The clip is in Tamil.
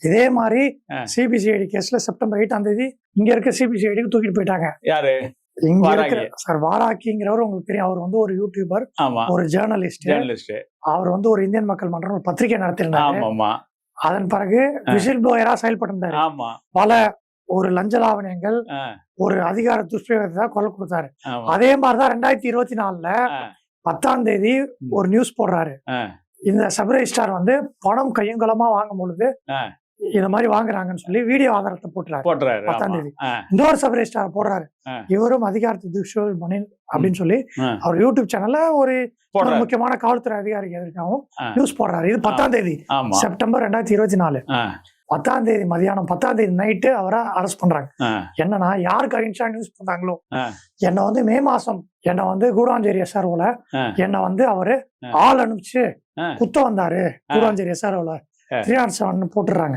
இதே மாதிரி சிபிசிஐடி கேஸ்ல செப்டம்பர் 8ஆம் தேதி இங்க இருக்க சிபிசிஐடிக்கு தூக்கிட்டு போயிட்டாங்க. யாரு? இங்க இருக்கிற சார் வாராக்கிங்கிறவர் உங்களுக்கு தெரியும். அவர் வந்து ஒரு யூடியூபர், ஒரு ஜேர்னலிஸ்ட். அவர் வந்து ஒரு இந்தியன் மக்கள் மன்றம் ஒரு பத்திரிகை நடத்திருந்தாரு. அதன் பிறகு விசில் ப்ளோயரா செயல்பட்டிருந்தாரு. பல ஒரு லஞ்ச லாவணியங்கள், ஒரு அதிகார துஷ்பிரயோகத்தை கொலை கொடுத்தாரு. அதே மாதிரிதான் 2024 10ஆம் தேதி ஒரு நியூஸ் போடுறாரு. இந்த சப் ரெஜிஸ்ட்ரார் வந்து பணம் கையங்கலமா வாங்கும் பொழுது இந்த மாதிரி வாங்குறாங்கன்னு சொல்லி வீடியோ ஆதாரத்தை போட்டுறாரு 10ஆம் தேதி. இன்னொரு சப் ரெஜிஸ்ட்ரார் போடுறாரு, இவரும் அதிகாரத்தை துஷ்பிரயோகம் அப்படின்னு சொல்லி அவர் யூடியூப் சேனல்ல ஒரு முக்கியமான காவல்துறை அதிகாரிக்கு எதிர்க்காகவும் நியூஸ் போடுறாரு. இது 10ஆம் தேதி செப்டம்பர் 2024. 10ஆம் தேதி மதியானம் 10ஆம் தேதி நைட்டு அவரை அரெஸ்ட் பண்றாங்க. என்னன்னா யாருக்கு அகின்ஸ்டா நியூஸ் பண்றாங்களோ, என்னை வந்து மே மாசம் என்னை வந்து கூடாஞ்சேரி SROல என்னை வந்து அவரு ஆள் அனுப்பிச்சு குத்த வந்தாரு, கூடாஞ்சேரி SROல 307 போட்டுறாங்க.